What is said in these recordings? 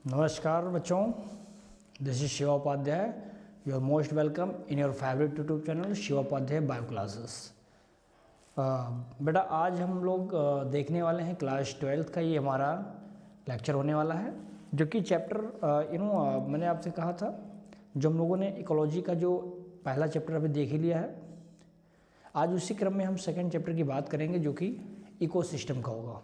नमस्कार बच्चों, this is Shiva Upadhyay. You are most welcome in your favourite YouTube channel Shiva Upadhyay bio classes. बेटा आज हम लोग देखने वाले हैं क्लास 12th का ये हमारा लेक्चर होने वाला है, जो कि चैप्टर मैंने आपसे कहा था, जो हम लोगों ने इकोलॉजी का जो पहला चैप्टर अभी देख ही लिया है। आज उसी क्रम में हम सेकेंड चैप्टर की बात करेंगे, जो कि इकोसिस्टम का होगा।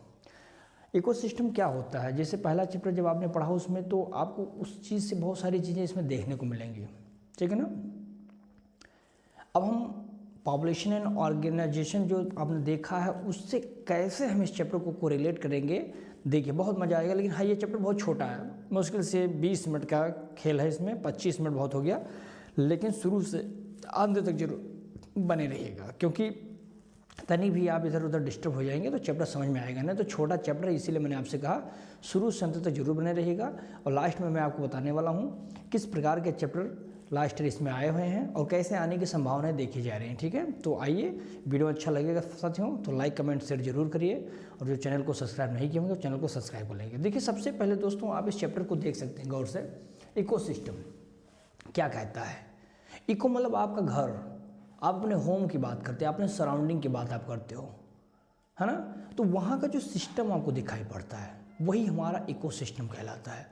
इकोसिस्टम क्या होता है? जैसे पहला चैप्टर जब आपने पढ़ा उसमें, तो आपको उस चीज़ से बहुत सारी चीज़ें इसमें देखने को मिलेंगी, ठीक है ना। अब हम पॉपुलेशन एंड ऑर्गेनाइजेशन जो आपने देखा है, उससे कैसे हम इस चैप्टर को कोरिलेट करेंगे, देखिए बहुत मज़ा आएगा। लेकिन हाँ, ये चैप्टर बहुत छोटा है, मुश्किल से 20 मिनट का खेल है इसमें, 25 मिनट बहुत हो गया। लेकिन शुरू से अंत तक जरूर बने रहिएगा, क्योंकि तनी भी आप इधर उधर डिस्टर्ब हो जाएंगे तो चैप्टर समझ में आएगा नहीं। तो छोटा चैप्टर, इसीलिए मैंने आपसे कहा शुरू से अंत तक जरूर बने रहिएगा। और लास्ट में मैं आपको बताने वाला हूँ किस प्रकार के चैप्टर लास्ट ईयर इसमें आए हुए हैं और कैसे आने की संभावनाएं देखी जा रही हैं, ठीक है। तो आइए, वीडियो अच्छा लगेगा साथियों तो लाइक कमेंट शेयर जरूर करिए, और जो चैनल को सब्सक्राइब नहीं किए होंगे तो चैनल को सब्सक्राइब कर लेंगे। देखिए, सबसे पहले दोस्तों आप इस चैप्टर को देख सकते हैं गौर से। इकोसिस्टम क्या कहता है? इको मतलब आपका घर, आप अपने होम की बात करते हैं, अपने सराउंडिंग की बात आप करते हो, है ना। तो वहाँ का जो सिस्टम आपको दिखाई पड़ता है, वही हमारा इकोसिस्टम कहलाता है।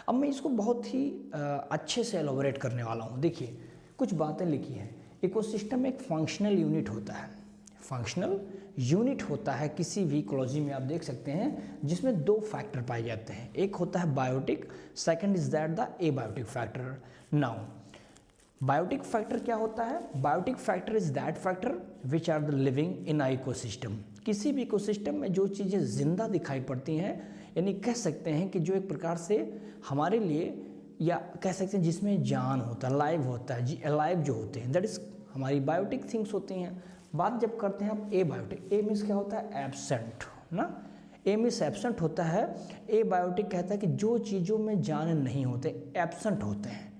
अब मैं इसको बहुत ही अच्छे से एलोबरेट करने वाला हूँ। देखिए, कुछ बातें लिखी हैं। इकोसिस्टम एक फंक्शनल यूनिट होता है। फंक्शनल यूनिट होता है किसी भी इकोलॉजी में, आप देख सकते हैं, जिसमें दो फैक्टर पाए जाते हैं। एक होता है biotic, second is that the abiotic factor. Now biotic factor क्या होता है? Biotic factor is that factor which are the living in a ecosystem. किसी भी इकोसिस्टम में जो चीज़ें जिंदा दिखाई पड़ती हैं, यानी कह सकते हैं कि जो एक प्रकार से हमारे लिए, या कह सकते हैं जिसमें जान होता है, लाइव होता है, जी अलाइव जो होते हैं, दैट इज हमारी बायोटिक थिंग्स होती हैं। बात जब करते हैं आप ए बायोटिक, ए मीन्स क्या होता है? एब्सेंट ना। ए मीन्स एब्सेंट होता है। ए बायोटिक कहता है कि जो चीज़ों में जान नहीं होते, एब्सेंट होते हैं,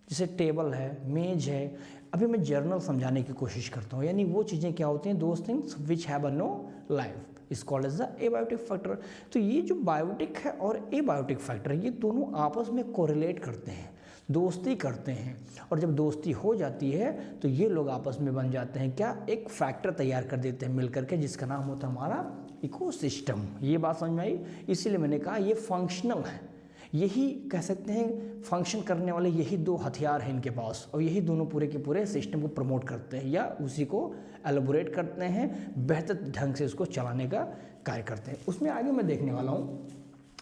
जैसे टेबल है, मेज है। अभी मैं जर्नल समझाने की कोशिश करता हूँ, यानी वो चीज़ें क्या होती हैं? Those things which have a no life is called as the abiotic factor. तो ये जो बायोटिक है और एबायोटिक फैक्टर, ये दोनों आपस में कोरिलेट करते हैं, दोस्ती करते हैं। और जब दोस्ती हो जाती है तो ये लोग आपस में बन जाते हैं क्या? एक फैक्टर तैयार कर देते हैं मिलकर के, जिसका नाम होता है हमारा इकोसिस्टम। ये बात समझ में आई? इसीलिए मैंने कहा ये फंक्शनल है। यही कह सकते हैं फंक्शन करने वाले यही दो हथियार हैं इनके पास, और यही दोनों पूरे के पूरे सिस्टम को प्रमोट करते हैं, या उसी को एलोबोरेट करते हैं, बेहतर ढंग से उसको चलाने का कार्य करते हैं। उसमें आगे मैं देखने वाला हूँ,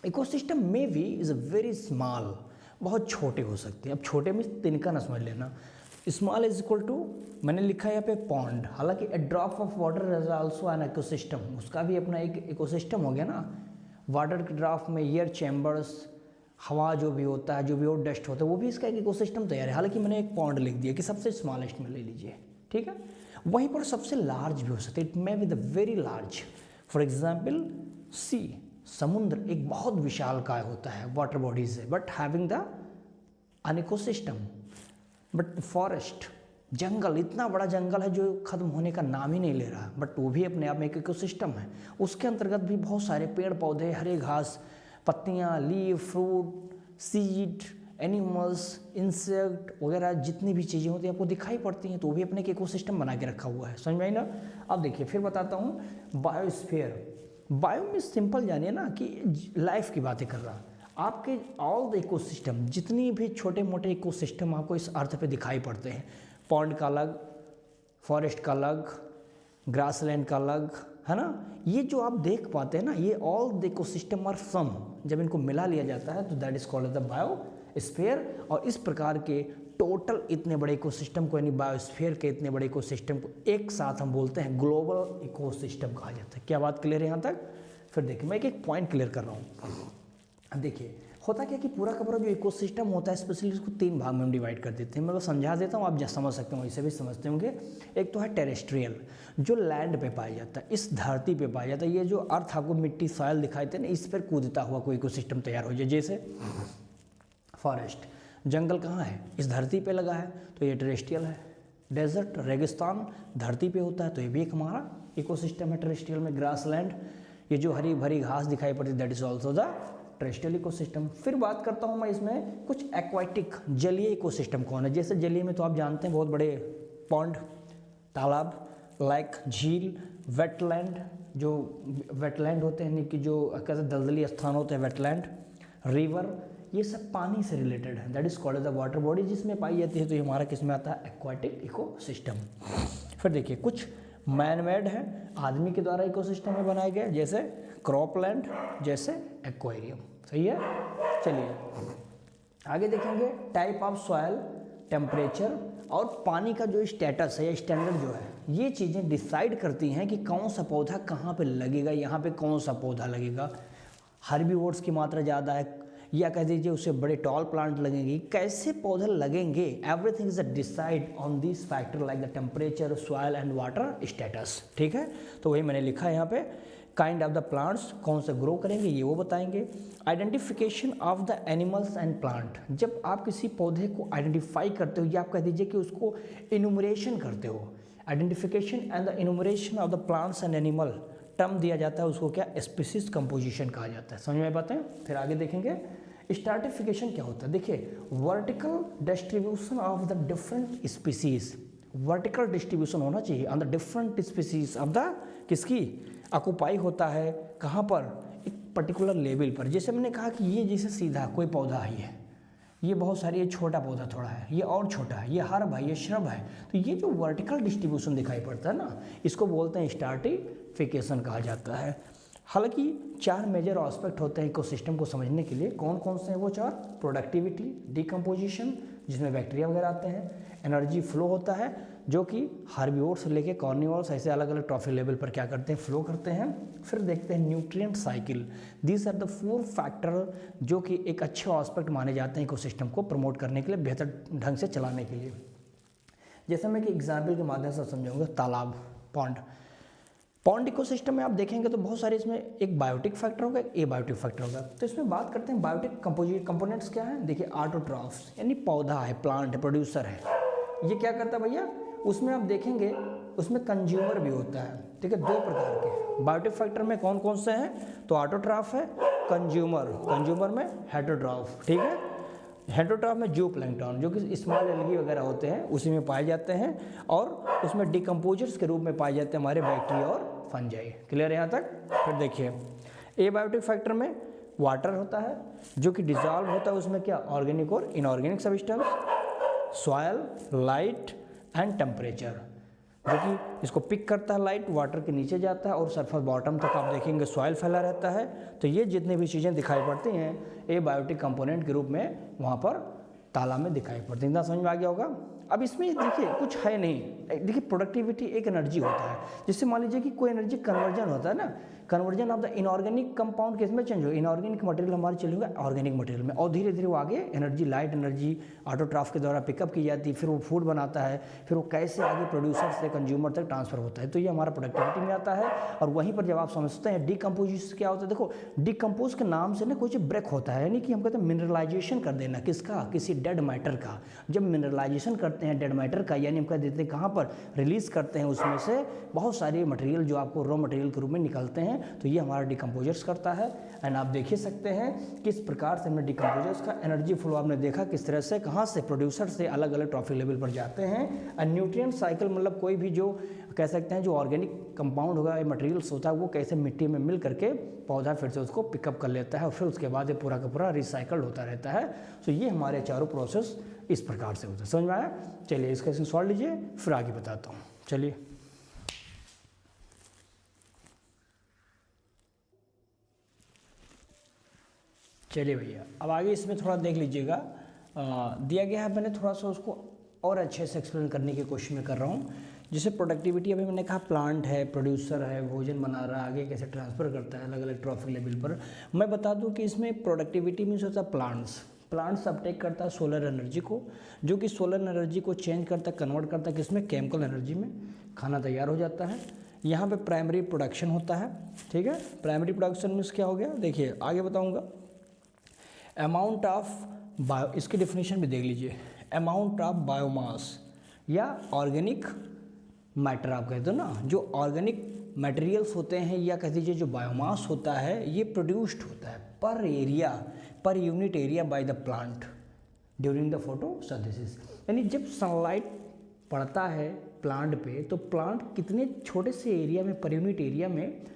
इकोसिस्टम में भी इज़ अ वेरी स्मॉल, बहुत छोटे हो सकते हैं। अब छोटे में तिनका ना समझ लेना। स्मॉल इज इक्वल टू, मैंने लिखा है यहाँ पे पॉन्ड, हालांकि a drop of water is also an ecosystem, उसका भी अपना एक इकोसिस्टम हो गया ना। वाटर के ड्रॉप में एयर चैम्बर्स, हवा जो भी होता है, जो भी और डस्ट होता है, वो भी इसका एक इकोसिस्टम तैयार है। हालांकि मैंने एक पॉन्ड लिख दिया कि सबसे स्मॉलेस्ट में ले लीजिए, ठीक है। वहीं पर सबसे लार्ज भी हो सकते हैं, it may be the very large. For example sea, समुद्र एक बहुत विशाल काय होता है, वाटर बॉडीज है, but having the an ecosystem. But forest, जंगल, इतना बड़ा जंगल है जो खत्म होने का नाम ही नहीं ले रहा, बट वो भी अपने आप में एक इकोसिस्टम है। उसके अंतर्गत भी बहुत सारे पेड़ पौधे, हरे घास, पत्तियाँ, leave, fruit, seed, animals, insect वगैरह जितनी भी चीज़ें होती हैं आपको दिखाई पड़ती हैं, तो वो भी अपने एक इकोसिस्टम बना के रखा हुआ है। समझ में आई ना? अब देखिए, फिर बताता हूँ बायोस्फीयर। बायो में सिंपल जानिए ना कि लाइफ की बातें कर रहा। आपके ऑल द इकोसिस्टम, जितनी भी छोटे मोटे इकोसिस्टम आपको इस अर्थ पे दिखाई पड़ते हैं, पॉन्ड का अलग, फॉरेस्ट का अलग, ग्रासलैंड का अलग, है ना। ये जो आप देख पाते हैं ना, ये all the ecosystem are some, जब इनको मिला लिया जाता है तो that is called the biosphere. और इस प्रकार के टोटल इतने बड़े इकोसिस्टम को, यानी बायोस्फीयर के इतने बड़े इकोसिस्टम को एक साथ हम बोलते हैं ग्लोबल इकोसिस्टम कहा जाता है। क्या बात क्लियर है यहाँ तक? फिर देखिए, मैं एक एक पॉइंट क्लियर कर रहा हूँ। अब देखिए, होता क्या कि पूरा का पूरा जो इकोसिस्टम होता है, स्पेशली इसको 3 भाग में हम डिवाइड कर देते हैं। मैं वो समझा देता हूँ, आप समझ सकते हो, इसे भी समझते होंगे। एक तो है टेरेस्ट्रियल, जो लैंड पे पाया जाता है, इस धरती पे पाया जाता है। ये जो अर्थ आपको मिट्टी, सॉइल दिखाई देते हैं ना, इस पर कूदता हुआ कोई इकोसिस्टम तैयार हो जाए। जैसे फॉरेस्ट, जंगल कहाँ है? इस धरती पे लगा है, तो ये टेरेस्ट्रियल है। डेजर्ट, रेगिस्तान धरती पे होता है, तो ये भी एक हमारा इकोसिस्टम है टेरेस्ट्रियल में। ग्रासलैंड, ये जो हरी भरी घास दिखाई पड़ती है, that is also the terrestrial ecosystem. फिर बात करता हूँ मैं इसमें कुछ एक्वाटिक जलीय इकोसिस्टम कौन है। जैसे जलीय में तो आप जानते हैं बहुत बड़े पॉन्ड, तालाब, लेक, झील, वेटलैंड, जो वेटलैंड होते हैं यानी कि जो कैसे दलदली स्थान होते हैं वेटलैंड, रिवर, ये सब पानी से रिलेटेड है, that is called as the water body जिसमें पाई जाती है। तो ये हमारा किस में आता है, एक्वाटिक इकोसिस्टम। फिर देखिए कुछ मैन मेड है, आदमी के द्वारा इकोसिस्टम में बनाए गए, जैसे क्रॉपलैंड, जैसे एक्वेरियम। सही है। चलिए आगे देखेंगे टाइप ऑफ सॉइल, टेम्परेचर और पानी का जो स्टेटस है या स्टैंडर्ड जो है, ये चीज़ें डिसाइड करती हैं कि कौन सा पौधा कहाँ पे लगेगा, यहाँ पे कौन सा पौधा लगेगा। हर्बीवोर्स की मात्रा ज़्यादा है या कह दीजिए उससे बड़े टॉल प्लांट लगेंगे, कैसे पौधे लगेंगे, everything is decide on this factor like the temperature, soil and water status. ठीक है, तो वही मैंने लिखा है यहाँ पे। काइंड ऑफ द प्लांट्स, कौन से ग्रो करेंगे ये वो बताएंगे। Identification of the animals and plant, जब आप किसी पौधे को आइडेंटिफाई करते हो या आप कह दीजिए कि उसको इनुमरेशन करते हो, identification and the enumeration of the plants and animal term दिया जाता है, उसको क्या स्पीसीज कंपोजिशन कहा जाता है। समझ में बातें। फिर आगे देखेंगे स्ट्रैटिफिकेशन क्या होता है। देखिए vertical distribution of the different species, vertical distribution होना चाहिए on the different species of the किसकी ऑक्युपाई होता है, कहाँ पर, एक पर्टिकुलर लेवल पर। जैसे मैंने कहा कि ये जैसे सीधा कोई पौधा ही है, ये बहुत सारी, ये छोटा पौधा थोड़ा है, ये और छोटा है, ये हर्ब है, ये श्रब है, तो ये जो वर्टिकल डिस्ट्रीब्यूशन दिखाई पड़ता है ना, इसको बोलते हैं स्ट्रैटिफिकेशन कहा जाता है। हालांकि 4 मेजर एस्पेक्ट होते हैं इकोसिस्टम को समझने के लिए। कौन कौन से हैं वो 4? प्रोडक्टिविटी, डिकम्पोजिशन जिसमें बैक्टीरिया वगैरह आते हैं, एनर्जी फ्लो होता है जो कि हार्बिवोर्स से लेके कार्निवोर्स ऐसे अलग अलग ट्रॉफिक लेवल पर क्या करते हैं, फ्लो करते हैं। फिर देखते हैं nutrient cycle. These are the 4 factor जो कि एक अच्छे एस्पेक्ट माने जाते हैं इकोसिस्टम को प्रमोट करने के लिए, बेहतर ढंग से चलाने के लिए। जैसे मैं कि एग्जाम्पल के माध्यम से समझाऊंगा, तालाब, पॉन्ड। पॉन्ड इकोसिस्टम में आप देखेंगे तो बहुत सारे इसमें एक बायोटिक फैक्टर होगा, एक एबायोटिक फैक्टर होगा। तो इसमें बात करते हैं बायोटिक कंपोनेंट्स क्या है। देखिए ऑटोट्रॉफ्स यानी पौधा है, प्लांट है, प्रोड्यूसर है, ये क्या करता है भैया, उसमें आप देखेंगे उसमें कंज्यूमर भी होता है। ठीक है, 2 प्रकार के बायोटिक फैक्टर में कौन कौन से हैं, तो ऑटोट्रॉफ है, कंज्यूमर में हेटरोट्रॉफ। ठीक है, हेटरोट्रॉफ में जू प्लैंक्टन जो कि स्मॉल एल्गी वगैरह होते हैं उसी में पाए जाते हैं, और उसमें डिकम्पोजर्स के रूप में पाए जाते हैं हमारे बैक्टीरिया और फंजाई। क्लियर है यहाँ तक। फिर देखिए एबायोटिक फैक्टर में वाटर होता है जो कि डिजॉल्व होता है, उसमें क्या, ऑर्गेनिक और inorganic substance, soil, light and temperature, जो कि इसको पिक करता है, लाइट वाटर के नीचे जाता है और सरफेस बॉटम तक आप देखेंगे सॉइल फैला रहता है। तो ये जितनी भी चीज़ें दिखाई पड़ती हैं एबायोटिक कंपोनेंट के रूप में वहाँ पर तालाब में दिखाई पड़ती है। इतना समझ में आ गया होगा। अब इसमें देखिए कुछ है नहीं, देखिए प्रोडक्टिविटी एक एनर्जी होता है, जिससे मान लीजिए कि कोई एनर्जी कन्वर्जन होता है ना, conversion of the inorganic compound किस में चेंज हो, इनऑर्गेनिक मटेरियल हमारे चले होगा ऑर्गेनिक मटेरियल में, और धीरे धीरे वो आगे एनर्जी, लाइट एनर्जी ऑटोट्रॉफ के द्वारा पिकअप की जाती है, फिर वो फूड बनाता है, फिर वो कैसे आगे प्रोड्यूसर से कंज्यूमर तक ट्रांसफर होता है। तो ये हमारा प्रोडक्टिविटी में आता है। और वहीं पर जब आप समझते हैं डिकम्पोजिशन क्या होता है, देखो डिकम्पोज के नाम से ना कुछ ब्रेक होता है, यानी कि हम कहते हैं मिनरलाइजेशन कर देना, किसका, किसी डेड मैटर का। जब मिनरलाइजेशन करते हैं डेड मैटर का, यानी हम कह देते हैं कहाँ पर रिलीज करते हैं, उसमें से बहुत सारे मटेरियल जो आपको रॉ मटेरियल के रूप में निकलते हैं, तो ये हमारा डिकम्पोजर्स करता है। एंड आप देख ही सकते हैं किस प्रकार से हमने डिकम्पोजर्स का एनर्जी फ्लो आपने देखा किस तरह से, कहाँ से प्रोड्यूसर से अलग अलग ट्रॉफिक लेवल पर जाते हैं। एंड न्यूट्रिएंट साइकिल मतलब कोई भी जो कह सकते हैं जो ऑर्गेनिक कंपाउंड होगा, मटेरियल्स होता है, वो कैसे मिट्टी में मिल करके पौधा फिर से उसको पिकअप कर लेता है और फिर उसके बाद ये पूरा का पूरा रिसाइकल्ड होता रहता है। तो ये हमारे चारों प्रोसेस इस प्रकार से होता है। समझ में आया। चलिए इसका सॉल्व लीजिए, फिर आगे बताता हूँ। चलिए चलिए भैया अब आगे इसमें थोड़ा देख लीजिएगा, दिया गया है, मैंने थोड़ा सा उसको और अच्छे से एक्सप्लेन करने की कोशिश में कर रहा हूँ। जैसे प्रोडक्टिविटी अभी मैंने कहा प्लांट है, प्रोड्यूसर है, भोजन बना रहा है, आगे कैसे ट्रांसफ़र करता है अलग अलग ट्रॉफिक लेवल पर। मैं बता दूं कि इसमें प्रोडक्टिविटी मीन्स होता है प्लांट्स अपटेक करता है सोलर एनर्जी को, जो कि सोलर एनर्जी को चेंज करता है, कन्वर्ट करता है किसमें, केमिकल एनर्जी में, खाना तैयार हो जाता है। यहाँ पे प्राइमरी प्रोडक्शन होता है। ठीक है, प्राइमरी प्रोडक्शन मीन्स क्या हो गया, देखिए आगे बताऊँगा। अमाउंट ऑफ बायो, इसकी डेफिनेशन भी देख लीजिए, अमाउंट ऑफ बायोमास या ऑर्गेनिक मैटर आप कहते हो ना, जो ऑर्गेनिक मटेरियल्स होते हैं या कह दीजिए जो बायोमास होता है ये प्रोड्यूस्ड होता है per unit area by the plant during the photosynthesis. यानी जब सनलाइट पड़ता है प्लांट पे तो प्लांट कितने छोटे से एरिया में पर यूनिट एरिया में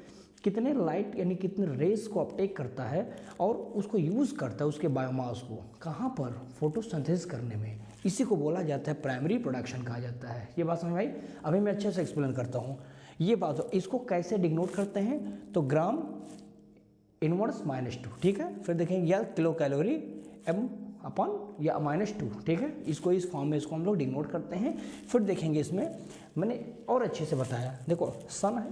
कितने लाइट यानी कितने रेस को अपटेक करता है और उसको यूज़ करता है उसके बायोमास को कहाँ पर फोटोसिंथेसिस करने में। इसी को बोला जाता है प्राइमरी प्रोडक्शन कहा जाता है। ये बात समझ आई। अभी मैं अच्छे से एक्सप्लेन करता हूँ ये बात। इसको कैसे डिनोट करते हैं तो ग्राम इनवर्स -2, ठीक है। फिर देखेंगे या किलो कैलोरी m अपन या -2, ठीक है। इसको इस फॉर्म में इसको हम लोग डिनोट करते हैं। फिर देखेंगे इसमें मैंने और अच्छे से बताया। देखो सन है,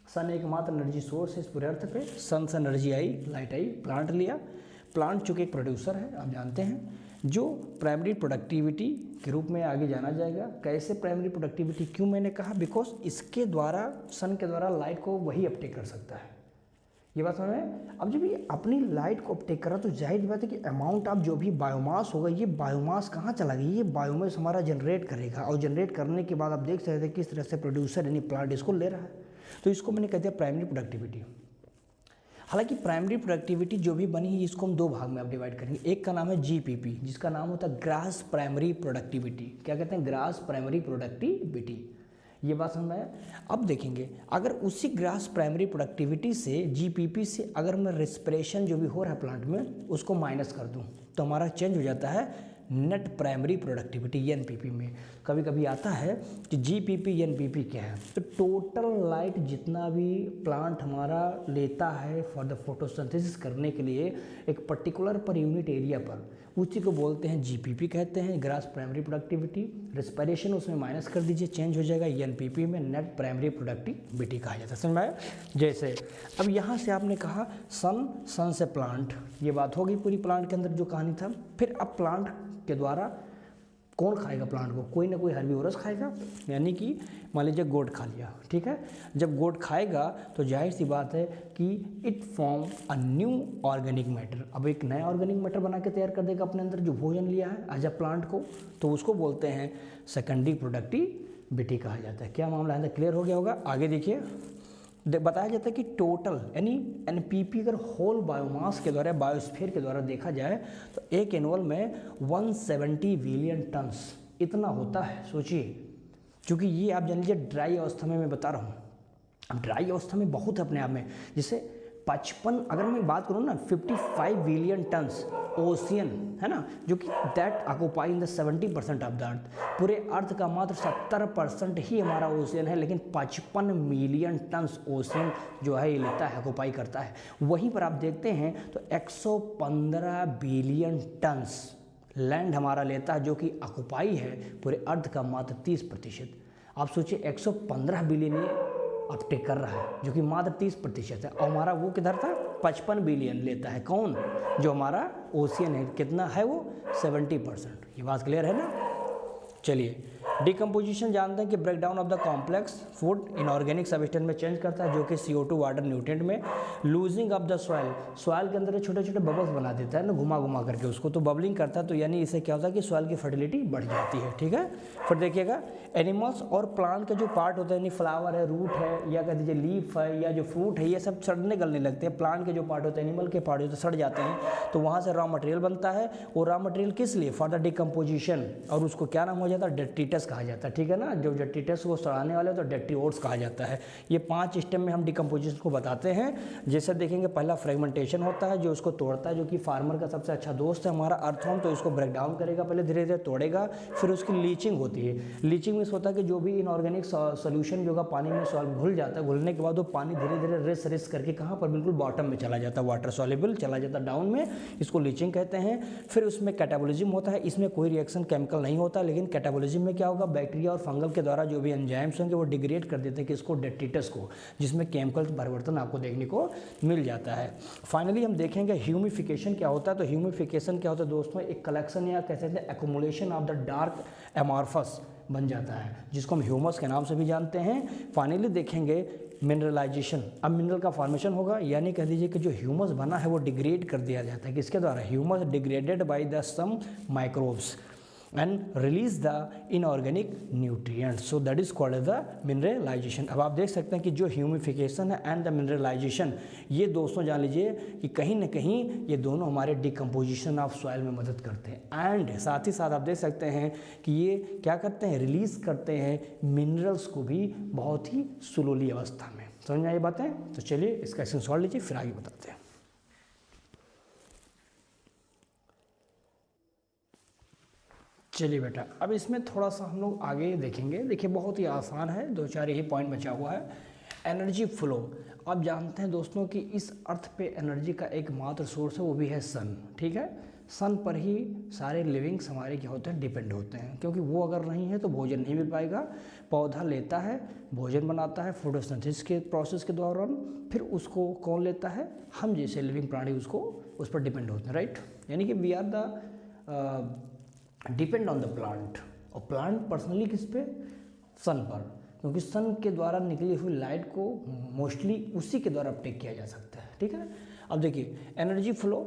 सन एकमात्र एनर्जी सोर्स है इस पूरे अर्थ पे। सन से एनर्जी आई, लाइट आई, प्लांट लिया। प्लांट चूँकि एक प्रोड्यूसर है आप जानते हैं, जो प्राइमरी प्रोडक्टिविटी के रूप में आगे जाना जाएगा। कैसे प्राइमरी प्रोडक्टिविटी, क्यों मैंने कहा, बिकॉज इसके द्वारा सन के द्वारा लाइट को वही अपटेक कर सकता है। ये बात समझ में। अब जब ये अपनी लाइट को अपटेक कर रहा तो जाहिर बात है कि अमाउंट ऑफ जो भी बायोमास होगा ये बायोमास कहाँ चला गया, ये बायोमास हमारा जनरेट करेगा और जनरेट करने के बाद आप देख सकते हैं किस तरह से प्रोड्यूसर यानी प्लांट इसको ले रहा है। तो इसको मैंने कह दिया प्राइमरी प्रोडक्टिविटी। हालांकि प्राइमरी प्रोडक्टिविटी जो भी बनी है इसको हम दो भाग में अब डिवाइड करेंगे। एक का नाम है जीपीपी जिसका नाम होता है ग्रास प्राइमरी प्रोडक्टिविटी। क्या कहते हैं, ग्रास प्राइमरी प्रोडक्टिविटी। ये बात समझ में आया। अब देखेंगे अगर उसी ग्रास प्राइमरी प्रोडक्टिविटी से जीपीपी से अगर मैं रेस्पिरेशन जो भी हो रहा है प्लांट में उसको माइनस कर दूं तो हमारा चेंज हो जाता है नेट प्राइमरी प्रोडक्टिविटी एनपीपी में। कभी कभी आता है कि जीपीपी एनपीपी क्या है, तो टोटल लाइट जितना भी प्लांट हमारा लेता है फॉर द फोटोसिंथेसिस करने के लिए एक पर्टिकुलर पर यूनिट एरिया पर, उसी को बोलते हैं जीपीपी कहते हैं, ग्रास प्राइमरी प्रोडक्टिविटी। रेस्पिरेशन उसमें माइनस कर दीजिए, चेंज हो जाएगा एनपीपी में, नेट प्राइमरी प्रोडक्टिविटी कहा जाता है। समझ में आया। जैसे अब यहाँ से आपने कहा सन से प्लांट, ये बात होगी पूरी प्लांट के अंदर जो कहानी था। फिर अब प्लांट के द्वारा कौन खाएगा प्लांट को, कोई ना कोई हर्बीवोरस खाएगा, यानी कि मान लीजिए गोट खा लिया, ठीक है। जब गोट खाएगा तो जाहिर सी बात है कि it form a new organic matter. अब एक नया ऑर्गेनिक मैटर बना के तैयार कर देगा अपने अंदर जो भोजन लिया है एज अ प्लांट को, तो उसको बोलते हैं सेकेंडरी प्रोडक्टिविटी कहा जाता है। क्या मामला है, क्लियर हो गया होगा। आगे देखिए बताया जाता है कि टोटल यानी एनपीपी अगर होल बायोमास के द्वारा बायोस्फीयर के द्वारा देखा जाए तो एक एनुअल में 170 बिलियन टन्स इतना होता है। सोचिए, क्योंकि ये आप जान लीजिए ड्राई अवस्था में मैं बता रहा हूँ। अब ड्राई अवस्था में बहुत है अपने आप में, जैसे 55 अगर मैं बात करूँ ना 55 बिलियन टन्स ओशियन है ना, जो कि that occupy in the 70% of the earth. पूरे अर्थ का मात्र 70% ही हमारा ओशियन है, लेकिन 55 मिलियन टन्स ओशियन जो है ये लेता है, ऑक्यूपाई करता है। वहीं पर आप देखते हैं तो 115 बिलियन टन्स लैंड हमारा लेता है, जो कि ऑक्यूपाई है पूरे अर्थ का मात्र 30%। आप सोचिए 115 बिलियन अपटेक कर रहा है जो कि मात्र 30% है, और हमारा वो किधर था 55 बिलियन लेता है। कौन, जो हमारा ओशियन है, कितना है वो 70%। ये बात क्लियर है ना। चलिए डिकम्पोजिशन जानते हैं कि breakdown of the complex food inorganic substance में चेंज करता है, जो कि CO2 वाटर न्यूट्रिएंट में। लूजिंग ऑफ द सॉइल के अंदर छोटे छोटे बबल्स बना देता है ना, घुमा घुमा करके उसको, तो बबलिंग करता है, तो यानी इससे क्या होता है कि सॉइल की फर्टिलिटी बढ़ जाती है, ठीक है। फिर देखिएगा एनिमल्स और प्लांट का जो पार्ट होता है, यानी फ्लावर है, रूट है, या कह दीजिए लीफ है, या जो फ्रूट है, ये सब सड़ने गलने लगते हैं। प्लांट के जो पार्ट होते हैं, एनिमल के पार्ट होते हैं, सड़ जाते हैं, तो वहाँ से रॉ मटेरियल बनता है। वो रॉ मटेरियल किस लिए, फॉर द डिकम्पोजिशन, और उसको क्या नाम हो जाता है, डेट्रीटस कहा जाता है, ठीक है ना। जो डेट्रीटस को सड़ाने वाले तो डेट्रीओट्स कहा जाता है। ये 5 स्टेप में हम डिकम्पोजिशन को बताते हैं। जैसे देखेंगे पहला फ्रेगमेंटेशन होता है, जो उसको तोड़ता है, जो कि फार्मर का सबसे अच्छा दोस्त है हमारा अर्थवर्म, तो इसको ब्रेक डाउन करेगा, पहले धीरे धीरे तोड़ेगा, फिर उसकी लीचिंग होती है। लीचिंग में होता है कि जो भी इनऑर्गेनिक सोल्यूशन जो पानी में घुल जाता है, घुलने के बाद वो पानी धीरे धीरे रिस करके कहाँ पर बिल्कुल बॉटम में चला जाता है, वाटर सॉल्युबल चला जाता है डाउन में, इसको लीचिंग कहते हैं। फिर उसमें कैटाबोलिज्म होता है, इसमें कोई रिएक्शन केमिकल नहीं होता, लेकिन कैटाबोलिज्म में क्या होगा, बैक्टीरिया और फंगल के द्वारा जो भी एंजाइम्स होंगे वो डिग्रेड कर देते हैं कि इसको डेट्रीटस को, जिसमें केमिकल परिवर्तन आपको देखने को मिल जाता है। फाइनली हम देखेंगे ह्यूमिफिकेशन क्या होता है। तो ह्यूमिफिकेशन क्या होता है दोस्तों, एक कलेक्शन या कह सकते हैं accumulation of the dark amorphous बन जाता है, जिसको हम ह्यूमस के नाम से भी जानते हैं। फाइनली देखेंगे मिनरलाइजेशन, अब मिनरल का फॉर्मेशन होगा, यानी कह दीजिए कि जो ह्यूमस बना है वो डिग्रेड कर दिया जाता है, किसके द्वारा, humus degraded by the some microbes. and release the inorganic nutrients, so that is called as the mineralization। अब आप देख सकते हैं कि जो ह्यूमिफिकेशन है एंड द मिनरलाइजेशन, ये दोस्तों जान लीजिए कि कहीं ना कहीं ये दोनों हमारे डिकम्पोजिशन ऑफ सॉइल में मदद करते हैं, एंड साथ ही साथ आप देख सकते हैं कि ये क्या करते हैं, रिलीज करते हैं मिनरल्स को भी बहुत ही स्लोली अवस्था में। समझ में आई बातें? तो चलिए इसका एक्शन सॉल्व लीजिए, फिर आगे बताते हैं। चलिए बेटा, अब इसमें थोड़ा सा हम लोग आगे देखेंगे। देखिए बहुत ही आसान है, 2-4 यही पॉइंट बचा हुआ है। एनर्जी फ्लो, आप जानते हैं दोस्तों कि इस अर्थ पे एनर्जी का एकमात्र सोर्स है, वो भी है सन। ठीक है, सन पर ही सारे लिविंग्स हमारे क्या होते हैं, डिपेंड होते हैं, क्योंकि वो अगर नहीं है तो भोजन नहीं मिल पाएगा। पौधा लेता है, भोजन बनाता है फोटोसिंथेसिस के प्रोसेस के दौरान, फिर उसको कौन लेता है, हम जैसे लिविंग प्राणी उसको उस पर डिपेंड होते हैं, राइट। यानी कि we are the depend on the plant, और प्लांट पर्सनली किस पे, सन पर, क्योंकि सन के द्वारा निकली हुई लाइट को मोस्टली उसी के द्वारा अपटेक किया जा सकता है। ठीक है, अब देखिए एनर्जी फ्लो,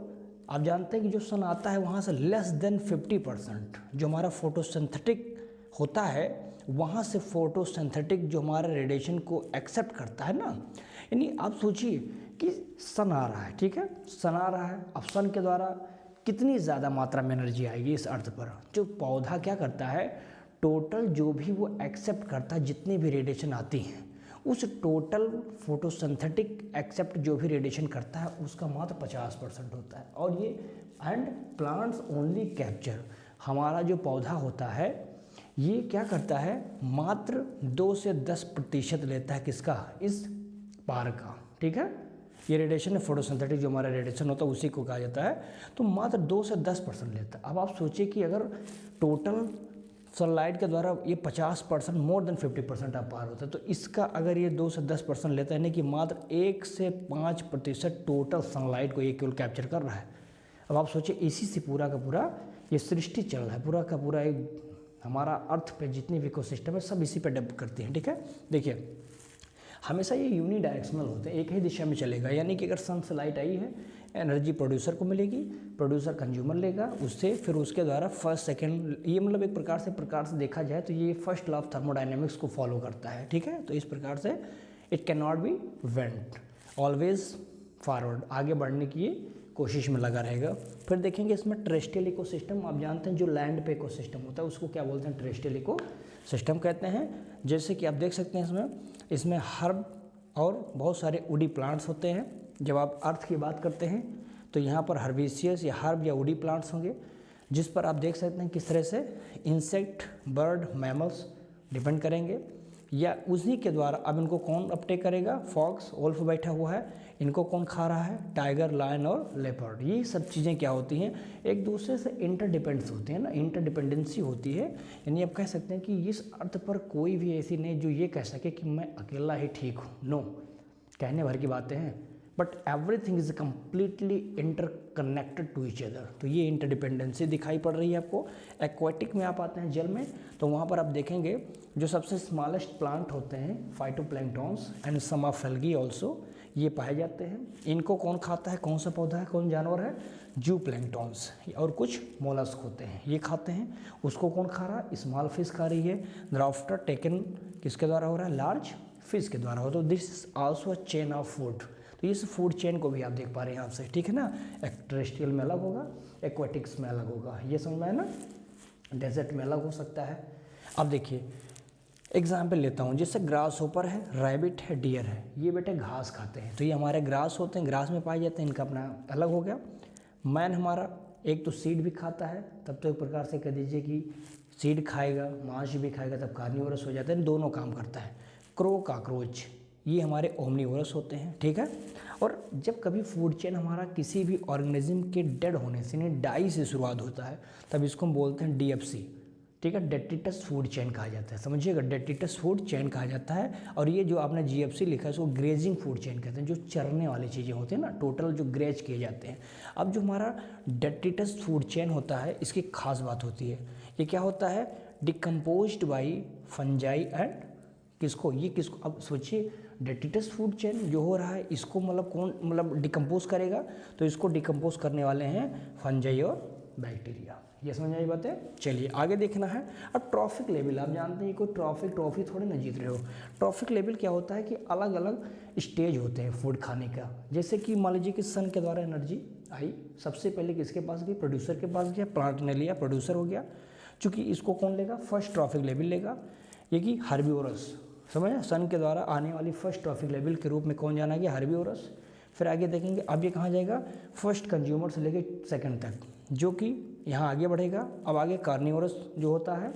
आप जानते हैं कि जो सन आता है वहाँ से लेस देन 50% जो हमारा फोटोसिंथेटिक होता है, वहाँ से फोटोसिंथेटिक जो हमारा रेडिएशन को एक्सेप्ट करता है ना, यानी आप सोचिए कि सन आ रहा है, ठीक है, सन आ रहा है, अब सन के द्वारा कितनी ज़्यादा मात्रा में एनर्जी आएगी इस अर्थ पर। जो पौधा क्या करता है, टोटल जो भी वो एक्सेप्ट करता है, जितनी भी रेडिएशन आती हैं, उस टोटल फोटोसिंथेटिक एक्सेप्ट जो भी रेडिएशन करता है उसका मात्र 50% होता है। और ये एंड प्लांट्स ओनली कैप्चर, हमारा जो पौधा होता है ये क्या करता है, मात्र 2 से 10% लेता है किसका, इस पार का। ठीक है, ये रेडिएशन है फोटोसिंथेटिक, जो हमारा रेडिएशन होता है उसी को कहा जाता है, तो मात्र 2 से 10% लेता है। अब आप सोचिए कि अगर टोटल सनलाइट के द्वारा ये 50% मोर देन 50% आप पार होता है, तो इसका अगर ये 2 से 10% लेता है, यानी कि मात्र 1 से 5% टोटल सनलाइट को ये केवल कैप्चर कर रहा है। अब आप सोचिए इसी से पूरा का पूरा ये सृष्टि चल रहा है, पूरा का पूरा एक हमारा अर्थ पे जितनी भी इकोसिस्टम है सब इसी पे डिपेंड करती हैं। ठीक है, देखिए हमेशा ये यूनी डायरेक्शनल होते हैं, एक ही दिशा में चलेगा, यानी कि अगर सन से लाइट आई है, एनर्जी प्रोड्यूसर को मिलेगी, प्रोड्यूसर कंज्यूमर लेगा उससे, फिर उसके द्वारा फर्स्ट सेकंड, ये मतलब एक प्रकार से देखा जाए तो ये फर्स्ट लॉ ऑफ थर्मोडायनेमिक्स को फॉलो करता है। ठीक है, तो इस प्रकार से it can not be went, always forward, आगे बढ़ने की कोशिश में लगा रहेगा। फिर देखेंगे इसमें टेरेस्ट्रियल इकोसिस्टम, आप जानते हैं जो लैंड पे इकोसिस्टम होता है उसको क्या बोलते हैं, टेरेस्ट्रियल इकोसिस्टम कहते हैं। जैसे कि आप देख सकते हैं इसमें हर्ब और बहुत सारे वुडी प्लांट्स होते हैं। जब आप अर्थ की बात करते हैं तो यहाँ पर हर्बिशियस या हर्ब या वुडी प्लांट्स होंगे, जिस पर आप देख सकते हैं किस तरह से इंसेक्ट, बर्ड, मैमल्स डिपेंड करेंगे, या उसी के द्वारा अब इनको कौन अपटेक करेगा, फॉक्स, वोल्फ बैठा हुआ है, इनको कौन खा रहा है, टाइगर, लायन और लेपर्ड। ये सब चीज़ें क्या होती हैं, एक दूसरे से इंटरडिपेंडेंस होती हैं ना, इंटरडिपेंडेंसी होती है। यानी आप कह सकते हैं कि इस अर्थ पर कोई भी ऐसी नहीं जो ये कह सके कि मैं अकेला ही ठीक हूँ, नो, कहने भर की बातें हैं, but everything is completely interconnected to each other. तो ये इंटरडिपेंडेंसी दिखाई पड़ रही है आपको। एक्वाटिक में आप आते हैं जल में, तो वहाँ पर आप देखेंगे जो सबसे स्मॉलेस्ट प्लांट होते हैं phytoplanktons and some of algae also, ये पाए जाते हैं। इनको कौन खाता है, कौन सा पौधा है, कौन जानवर है, जूप्लैंक्टन्स, और कुछ मोलस्क होते हैं ये खाते हैं। उसको कौन खा रहा है, स्मॉल फिश खा रही है। द्राफ्टर टेकन किसके द्वारा हो रहा है, लार्ज फिश के द्वारा हो। तो this is also a chain of food. तो इस फूड चेन को भी आप देख पा रहे हैं यहाँ से, ठीक है ना। टेरेस्ट्रियल में अलग होगा, एक्वाटिक्स में अलग होगा, ये समझ में है ना। डेजर्ट में अलग हो सकता है। अब देखिए एग्जाम्पल लेता हूँ, जैसे ग्रास होपर है, रैबिट है, डियर है, ये बेटे घास खाते हैं, तो ये हमारे ग्रास होते हैं, ग्रास में पाए जाते हैं, इनका अपना अलग हो गया। मैन हमारा एक तो सीड भी खाता है, तब तो एक प्रकार से कह दीजिए कि सीड खाएगा, मांस भी खाएगा, तब कार्निवोरस हो जाता है, दोनों काम करता है। क्रो, काकरोच, ये हमारे ओमनीवोरस होते हैं, ठीक है। और जब कभी फूड चेन हमारा किसी भी ऑर्गेनिज्म के डेड होने से, यानी डाई से शुरुआत होता है, तब इसको हम बोलते हैं DFC, ठीक है, डेट्रिटस फूड चेन कहा जाता है, समझिएगा, डेट्रिटस फूड चेन कहा जाता है। और ये जो आपने GFC लिखा है इसको ग्रेजिंग फूड चेन कहते हैं, जो चरने वाली चीज़ें होती हैं ना, टोटल जो ग्रेज किए जाते हैं। अब जो हमारा डेट्रिटस फूड चेन होता है, इसकी खास बात होती है, ये क्या होता है, डिकम्पोज्ड बाई फंजाई एंड किसको, ये किसको, अब सोचिए डेट्रिटस फूड चेन जो हो रहा है, इसको मतलब कौन मतलब डिकम्पोज करेगा, तो इसको डिकम्पोज करने वाले हैं फंजाई और बैक्टीरिया। ये समझ आई बात है। चलिए आगे देखना है। अब ट्रॉफिक लेवल, आप जानते हैं कोई ट्रॉफी थोड़ी ना जीत रहे हो। ट्रॉफिक लेवल क्या होता है कि अलग अलग स्टेज होते हैं फूड खाने का। जैसे कि मान लीजिए कि सन के द्वारा एनर्जी आई, सबसे पहले किसके पास गई, प्रोड्यूसर के पास गया, प्लांट ने लिया, प्रोड्यूसर हो गया। चूँकि इसको कौन लेगा, फर्स्ट ट्रॉफिक लेवल लेगा, ये कि हर्बीवोरस, समझे, सन के द्वारा आने वाली फर्स्ट ट्रॉफिक लेवल के रूप में कौन जाना गया, हर्बीवोरस। फिर आगे देखेंगे अब ये कहाँ जाएगा, फर्स्ट कंज्यूमर से लेके सेकंड तक, जो कि यहाँ आगे बढ़ेगा। अब आगे कार्निवोरस जो होता है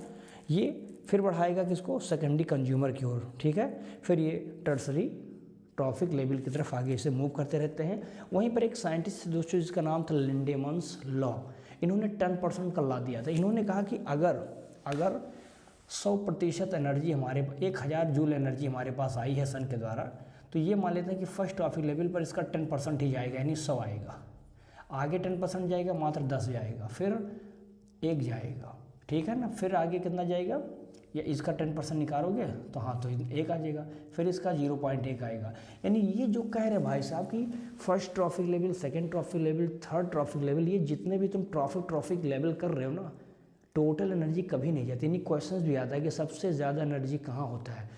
ये फिर बढ़ाएगा किसको, सेकेंडरी कंज्यूमर की ओर, ठीक है। फिर ये टर्सरी ट्रॉफिक लेवल की तरफ आगे से मूव करते रहते हैं। वहीं पर एक साइंटिस्ट दोस्तों जिसका नाम था लिंडेमन्स लॉ, इन्होंने 10% का लॉ दिया था। इन्होंने कहा कि अगर 100% एनर्जी हमारे 1000 जूल एनर्जी हमारे पास आई है सन के द्वारा, तो ये मान लेते हैं कि फर्स्ट ट्रॉफिक लेवल पर इसका 10% ही जाएगा, यानी 100 आएगा। आगे 10% जाएगा, मात्र 10 जाएगा, फिर 1 जाएगा, ठीक है ना। फिर आगे कितना जाएगा, या इसका 10% निकालोगे तो हाँ तो 1 आ जाएगा, फिर इसका 0.1 आएगा। यानी ये जो कह रहे भाई साहब कि first trophic level, second trophic level, third trophic level, ये जितने भी तुम ट्रॉफिक लेवल कर रहे हो ना, टोटल एनर्जी कभी नहीं जाती। यानी क्वेश्चंस भी आता है कि सबसे ज़्यादा एनर्जी कहाँ होता है,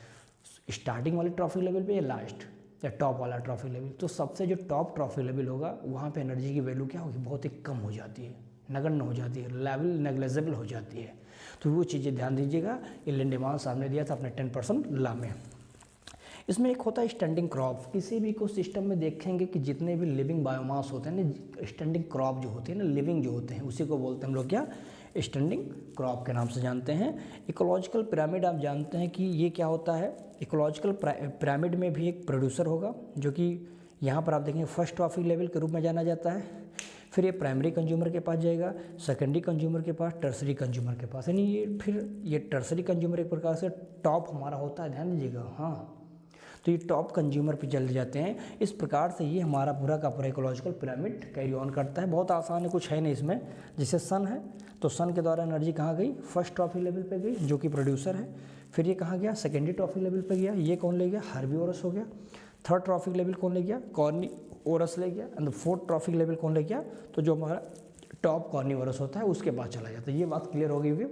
स्टार्टिंग वाले ट्रॉफिक लेवल पे या लास्ट या टॉप वाला ट्रॉफिक लेवल। तो सबसे जो टॉप ट्रॉफिक लेवल होगा वहाँ पे एनर्जी की वैल्यू क्या होगी, बहुत ही कम हो जाती है, नगण्य हो जाती है, लेवल नेग्लेजिबल हो जाती है। तो वो चीज़ें ध्यान दीजिएगा। ये लिंडेमान सामने दिया था अपने 10% लॉ में। इसमें एक होता है स्टैंडिंग क्रॉप। किसी भी इकोसिस्टम में देखेंगे कि जितने भी लिविंग बायोमास होते हैं ना, स्टैंडिंग क्रॉप जो होते हैं ना, लिविंग जो होते हैं, उसी को बोलते हैं हम लोग क्या, स्टैंडिंग क्रॉप के नाम से जानते हैं। इकोलॉजिकल पिरामिड आप जानते हैं कि ये क्या होता है। इकोलॉजिकल पिरामिड में भी एक प्रोड्यूसर होगा, जो कि यहाँ पर आप देखेंगे फर्स्ट ट्रॉफिक लेवल के रूप में जाना जाता है। फिर ये प्राइमरी कंज्यूमर के पास जाएगा, सेकेंडरी कंज्यूमर के पास, टर्सरी कंज्यूमर के पास। यानी ये फिर ये टर्सरी कंज्यूमर एक प्रकार से टॉप हमारा होता है, ध्यान दीजिएगा। हाँ, तो ये टॉप कंज्यूमर पे चले जाते हैं। इस प्रकार से ये हमारा पूरा का पूरा इकोलॉजिकल पिरामिड कैरी ऑन करता है। बहुत आसान है, कुछ है नहीं इसमें। जैसे सन है तो सन के द्वारा एनर्जी कहाँ गई, फर्स्ट ट्रॉफिक लेवल पे गई, जो कि प्रोड्यूसर है। फिर ये कहाँ गया, सेकेंडरी ट्रॉफिक लेवल पे गया, ये कौन ले गया, हर्बीवोरस हो गया। थर्ड ट्रॉफिक लेवल कौन ले गया, कार्निवोरस ले गया। एंड फोर्थ ट्रॉफिक लेवल कौन ले गया, तो जो हमारा टॉप कार्निवोरस होता है उसके पास चला जाता है। ये बात क्लियर हो गई होगी।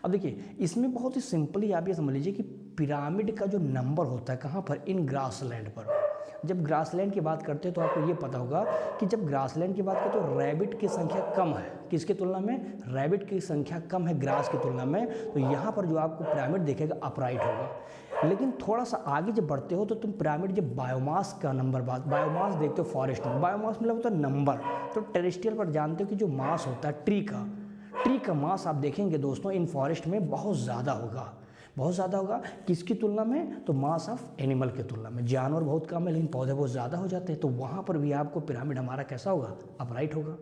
अब देखिए इसमें बहुत ही सिंपली आप ये समझ लीजिए कि पिरामिड का जो नंबर होता है कहाँ पर, इन ग्रासलैंड पर। जब ग्रासलैंड की बात करते हैं तो आपको ये पता होगा कि जब ग्रासलैंड की बात करें तो रैबिट की संख्या कम है, किसकी तुलना में, रैबिट की संख्या कम है ग्रास की तुलना में। तो यहाँ पर जो आपको पिरामिड दिखेगा अपराइट होगा। लेकिन थोड़ा सा आगे जब बढ़ते हो तो तुम पिरामिड जब बायोमास का नंबर बायोमास देखते हो फॉरेस्ट में, बायोमास मतलब होता है नंबर। तो टेरेस्ट्रियल पर जानते हो कि जो मास होता है ट्री का मास आप देखेंगे दोस्तों इन फॉरेस्ट में बहुत ज़्यादा होगा, बहुत ज़्यादा होगा। किसकी तुलना में, तो मास ऑफ एनिमल की तुलना में। जानवर बहुत कम है लेकिन पौधे बहुत ज़्यादा हो जाते हैं। तो वहाँ पर भी आपको पिरामिड हमारा कैसा होगा, अपराइट होगा।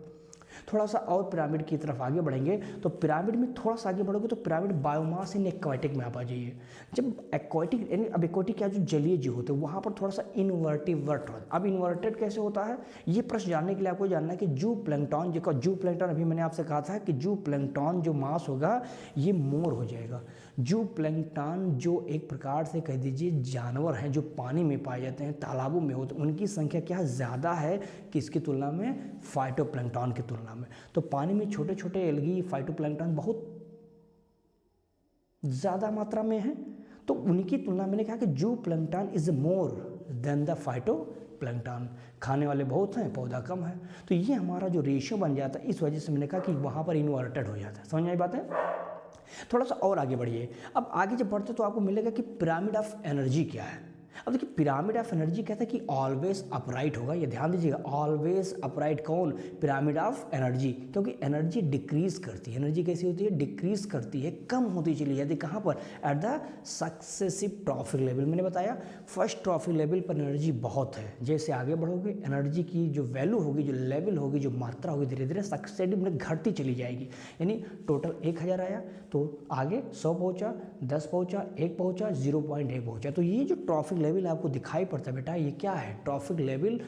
थोड़ा सा और पिरामिड की तरफ आगे बढ़ेंगे तो पिरामिड में थोड़ा सा आगे बढ़ोगे तो पिरामिड बायोमास इन एक्वाटिक में आप आ जाइए। जब एक्वाटिक यानी अब एक्वाटिक क्या, जो जलीय जीव होते हैं वहाँ पर थोड़ा सा इन्वर्टिवर्ट होता है। अब इन्वर्टेड कैसे होता है, ये प्रश्न जानने के लिए आपको जानना है कि जू प्लैंकटन, जो जू प्लैंकटन अभी मैंने आपसे कहा था कि जू प्लैंकटन जो मास होगा ये मोर हो जाएगा। जू प्लैंकटन जो एक प्रकार से कह दीजिए जानवर हैं जो पानी में पाए जाते हैं, तालाबों में होते हैं, उनकी संख्या क्या ज़्यादा है किसकी तुलना में, फाइटोप्लैंकटन की तुलना में। तो पानी में छोटे छोटे एल्गी फाइटोप्लैंकटन बहुत ज़्यादा मात्रा में है। तो उनकी तुलना मैंने कहा कि जू plankton is more than the phytoplankton. खाने वाले बहुत हैं, पौधा कम है। तो ये हमारा जो रेशियो बन जाता है, इस वजह से मैंने कहा कि वहाँ पर इन्वर्टेड हो जाता है। समझ में आई बात है। थोड़ा सा और आगे बढ़िए। अब आगे जब बढ़ते तो आपको मिलेगा कि पिरामिड ऑफ एनर्जी क्या है। अब देखिए पिरामिड ऑफ एनर्जी कहता है कि ऑलवेज अपराइट होगा। ये ध्यान दीजिएगा, ऑलवेज अपराइट कौन, पिरामिड ऑफ एनर्जी। क्योंकि एनर्जी डिक्रीज करती है। एनर्जी कैसी होती है, डिक्रीज करती है, कम होती चली जाती है। कहाँ पर, at the successive trophic level. मैंने बताया फर्स्ट ट्रॉफिक लेवल पर एनर्जी बहुत है, जैसे आगे बढ़ोगे एनर्जी की जो वैल्यू होगी, जो लेवल होगी, जो मात्रा होगी, धीरे धीरे सक्सेसिव में घटती चली जाएगी। यानी टोटल 1000 आया तो आगे 100 पहुँचा, 10 पहुँचा, 1 पहुँचा, 0.1 पहुँचा। तो ये जो ट्रॉफिक लेवल आपको दिखाई पड़ता है बेटा, ये क्या है, ट्रॉफिक लेवल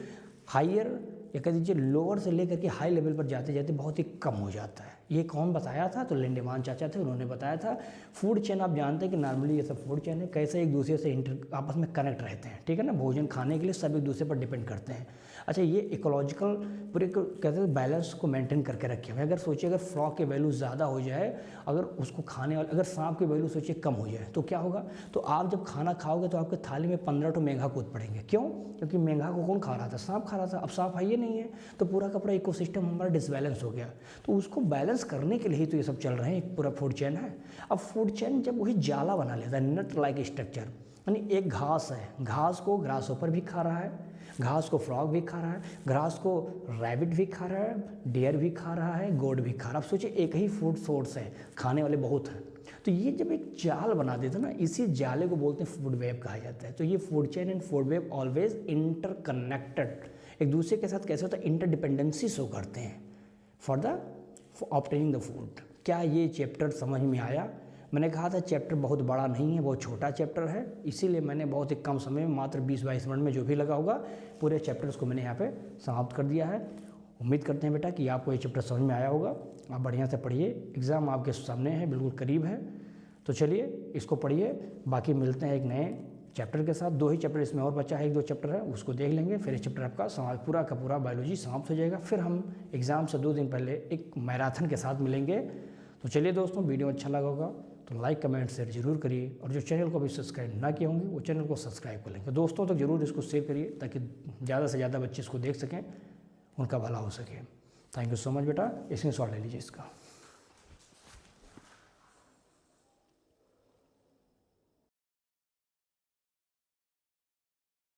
हायर या कह दीजिए लोअर से लेकर के हाई लेवल पर जाते जाते बहुत ही कम हो जाता है। ये कौन बताया था, तो लिंडेमान चाचा थे, उन्होंने बताया था। फूड चेन आप जानते हैं कि नॉर्मली ये सब फूड चेन है, कैसे एक दूसरे से आपस में कनेक्ट रहते हैं, ठीक है ना। भोजन खाने के लिए सब एक दूसरे पर डिपेंड करते हैं। अच्छा, ये इकोलॉजिकल पूरे कहते हैं बैलेंस को मेंटेन करके रखे हुए। अगर सोचिए अगर फ्रॉग की वैल्यू ज़्यादा हो जाए, अगर उसको खाने वाले, अगर सांप की वैल्यू सोचिए कम हो जाए तो क्या होगा, तो आप जब खाना खाओगे तो आपके थाली में 15 तो मेंढा कूद पड़ेंगे। क्यों? क्योंकि मेंढा को कौन खा रहा था? सांप खा रहा था। अब सांप है ही नहीं है, तो पूरा का पूरा इकोसिस्टम हमारा डिसबैलेंस हो गया। तो उसको बैलेंस करने के लिए ही तो ये सब चल रहे हैं, एक पूरा फूड चेन है। अब फूड चेन जब वही जाला बना लेता है, नट लाइक स्ट्रक्चर, यानी एक घास है, घास को ग्रास ऊपर भी खा रहा है, घास को फ्रॉग भी खा रहा है, घास को रैबिट भी खा रहा है, डियर भी खा रहा है, गोड भी खा रहा है। अब सोचिए एक ही फूड सोर्स है, खाने वाले बहुत हैं। तो ये जब एक जाल बना देते ना, इसी जाले को बोलते हैं फूड वेब कहा जाता है। तो ये food chain and food web always interconnected, एक दूसरे के साथ कैसे होता है, इंटरडिपेंडेंसी शो करते हैं फॉर ऑब्टेनिंग द फूड। क्या ये चैप्टर समझ में आया? मैंने कहा था चैप्टर बहुत बड़ा नहीं है, बहुत छोटा चैप्टर है, इसीलिए मैंने बहुत ही कम समय में, मात्र 20-22 मिनट में जो भी लगा होगा, पूरे चैप्टर्स को मैंने यहाँ पे समाप्त कर दिया है। उम्मीद करते हैं बेटा कि आपको ये चैप्टर समझ में आया होगा। आप बढ़िया से पढ़िए, एग्ज़ाम आपके सामने है, बिल्कुल करीब है। तो चलिए इसको पढ़िए, बाकी मिलते हैं एक नए चैप्टर के साथ। 2 ही चैप्टर इसमें और बचा है, 1-2 चैप्टर है, उसको देख लेंगे, फिर ये चैप्टर आपका पूरा का पूरा बायोलॉजी समाप्त हो जाएगा। फिर हम एग्ज़ाम से 2 दिन पहले एक मैराथन के साथ मिलेंगे। तो चलिए दोस्तों, वीडियो अच्छा लगा होगा तो लाइक कमेंट शेयर जरूर करिए, और जो चैनल को अभी सब्सक्राइब ना किए होंगे वो चैनल को सब्सक्राइब कर लेंगे। दोस्तों तक जरूर इसको शेयर करिए ताकि ज़्यादा से ज़्यादा बच्चे इसको देख सकें, उनका भला हो सके। थैंक यू सो मच बेटा, स्क्रीनशॉट ले लीजिए इसका।